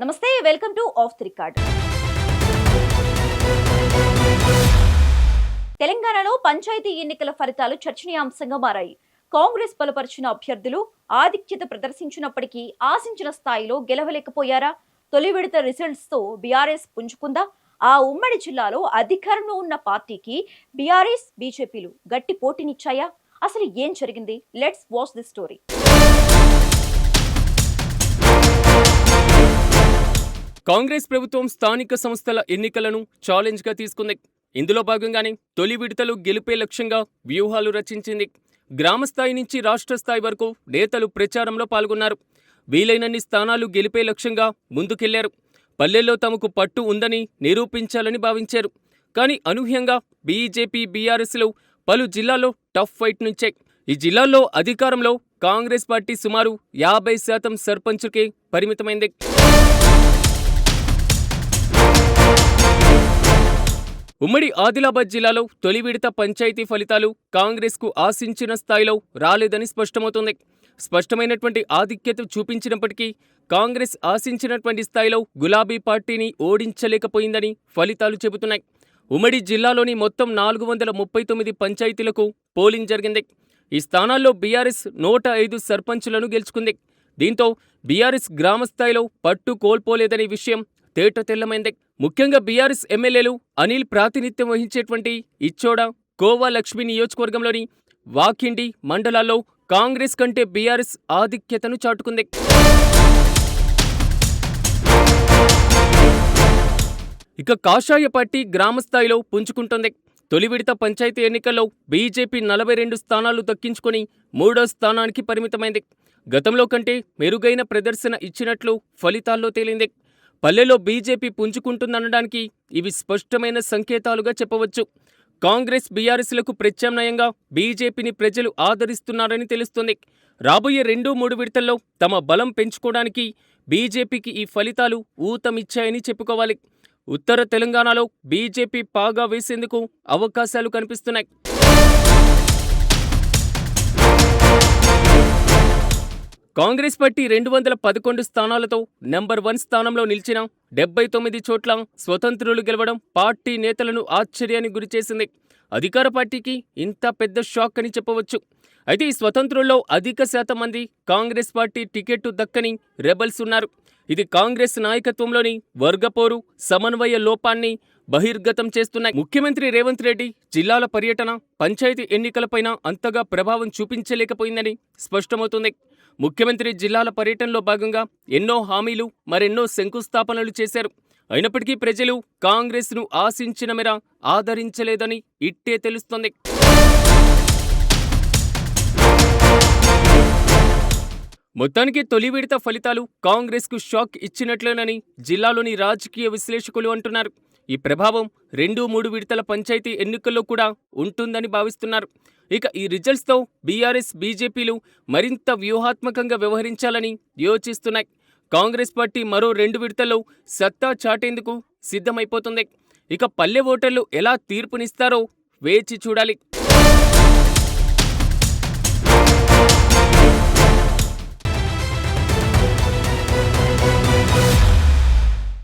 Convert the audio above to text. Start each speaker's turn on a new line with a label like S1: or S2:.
S1: నమస్తే, welcome to of the record. తెలంగాణలో పంచాయతీ ఎన్నికల ఫలితాలు చర్చనీయాంశంగా మారాయి. కాంగ్రెస్ బలపరిచిన అభ్యర్థులు ఆధిక్యత ప్రదర్శించినప్పటికీ ఆశించిన స్థాయిలో గెలవలేకపోయారా? తొలి విడత రిజల్ట్స్ తో బీఆర్ఎస్ పుంజుకుందా? ఆ ఉమ్మడి జిల్లాలో అధికారంలో ఉన్న పార్టీకి బీఆర్ఎస్ బీజేపీలు గట్టి పోటీనిచ్చాయా? అసలు ఏం జరిగింది? Let's watch the story.
S2: Congress ప్రభుత్వం స్థానిక సంస్థల ఎన్నికలను ఛాలెంజ్గా తీసుకుంది. ఇందులో భాగంగానే తొలి విడతలు గెలిపే లక్ష్యంగా వ్యూహాలు రచించింది. గ్రామస్థాయి నుంచి రాష్ట్ర స్థాయి వరకు నేతలు ప్రచారంలో పాల్గొన్నారు. వీలైనన్ని స్థానాలు గెలిపే లక్ష్యంగా ముందుకెళ్లారు. పల్లెల్లో తమకు పట్టు ఉందని నిరూపించాలని భావించారు. కానీ అనూహ్యంగా బీజేపీ, బీఆర్ఎస్లు పలు జిల్లాల్లో టఫ్ ఫైట్ నుంచాయి. ఈ జిల్లాల్లో అధికారంలో కాంగ్రెస్ పార్టీ సుమారు 50% సర్పంచుకే పరిమితమైంది. ఉమ్మడి ఆదిలాబాద్ జిల్లాలో తొలి విడత పంచాయతీ ఫలితాలు కాంగ్రెస్కు ఆశించిన స్థాయిలో రాలేదని స్పష్టమవుతోంది. స్పష్టమైనటువంటి ఆధిక్యత చూపించినప్పటికీ కాంగ్రెస్ ఆశించినటువంటి స్థాయిలో గులాబీ పార్టీని ఓడించలేకపోయిందని ఫలితాలు చెబుతున్నాయి. ఉమ్మడి జిల్లాలోని మొత్తం 439 పంచాయతీలకు పోలింగ్ జరిగింది. ఈ స్థానాల్లో బీఆర్ఎస్ 105 సర్పంచులను గెలుచుకుంది. దీంతో బీఆర్ఎస్ గ్రామస్థాయిలో పట్టు కోల్పోలేదనే విషయం తేటతెల్లమైంది. ముఖ్యంగా బీఆర్ఎస్ ఎమ్మెల్యేలు అనిల్ ప్రాతినిధ్యం వహించేటువంటి ఇచ్చోడ, కోవా లక్ష్మీ నియోజకవర్గంలోని వాకిండి మండలాల్లో కాంగ్రెస్ కంటే బీఆర్ఎస్ ఆధిక్యతను చాటుకుంది. ఇక కాషాయ పార్టీ గ్రామస్థాయిలో పుంజుకుంటోంది. తొలి విడత పంచాయతీ ఎన్నికల్లో బీజేపీ 42 స్థానాలు దక్కించుకొని 3వ స్థానానికి పరిమితమైంది. గతంలో కంటే మెరుగైన ప్రదర్శన ఇచ్చినట్లు ఫలితాల్లో తేలింది. పల్లెలో బీజేపీ పుంజుకుంటుందనడానికి ఇవి స్పష్టమైన సంకేతాలుగా చెప్పవచ్చు. కాంగ్రెస్, బీఆర్ఎస్లకు ప్రత్యామ్నాయంగా బీజేపీని ప్రజలు ఆదరిస్తున్నారని తెలుస్తుంది. రాబోయే 2-3 విడతల్లో తమ బలం పెంచుకోవడానికి బీజేపీకి ఈ ఫలితాలు ఊతమిచ్చాయని చెప్పుకోవాలి. ఉత్తర తెలంగాణలో బీజేపీ పాగా వేసేందుకు అవకాశాలు కనిపిస్తున్నాయి. కాంగ్రెస్ పార్టీ 211 స్థానాలతో నెంబర్ 1 స్థానంలో నిలిచిన 79 చోట్ల స్వతంత్రులు గెలవడం పార్టీ నేతలను ఆశ్చర్యానికి గురిచేసింది. అధికార పార్టీకి ఇంత పెద్ద షాక్ అని చెప్పవచ్చు. అయితే ఈ స్వతంత్రుల్లో అధిక శాతం మంది కాంగ్రెస్ పార్టీ టికెట్టు దక్కని రెబల్స్ ఉన్నారు. ఇది కాంగ్రెస్ నాయకత్వంలోని వర్గపోరు, సమన్వయ లోపాన్ని బహిర్గతం చేస్తున్నాయి. ముఖ్యమంత్రి రేవంత్ రెడ్డి జిల్లాల పర్యటన పంచాయతీ ఎన్నికలపైన అంతగా ప్రభావం చూపించలేకపోయిందని స్పష్టమవుతుంది. ముఖ్యమంత్రి జిల్లాల పర్యటనలో భాగంగా ఎన్నో హామీలు, మరెన్నో శంకుస్థాపనలు చేశారు. అయినప్పటికీ ప్రజలు కాంగ్రెస్ను ఆశించిన మేర ఆదరించలేదని ఇట్టే తెలుస్తోంది. మొత్తానికి తొలి విడత ఫలితాలు కాంగ్రెస్కు షాక్ ఇచ్చినట్లేనని జిల్లాలోని రాజకీయ విశ్లేషకులు అంటున్నారు. ఈ ప్రభావం 2-3 విడతల పంచాయతీ ఎన్నికల్లో కూడా ఉంటుందని భావిస్తున్నారు. ఇక ఈ రిజల్ట్స్తో బీఆర్ఎస్, బీజేపీలు మరింత వ్యూహాత్మకంగా వ్యవహరించాలని యోచిస్తున్నాయి. కాంగ్రెస్ పార్టీ మరో 2 విడతల్లో సత్తా చాటేందుకు సిద్ధమైపోతుంది. ఇక పల్లె ఓటర్లు ఎలా తీర్పునిస్తారో వేచి చూడాలి.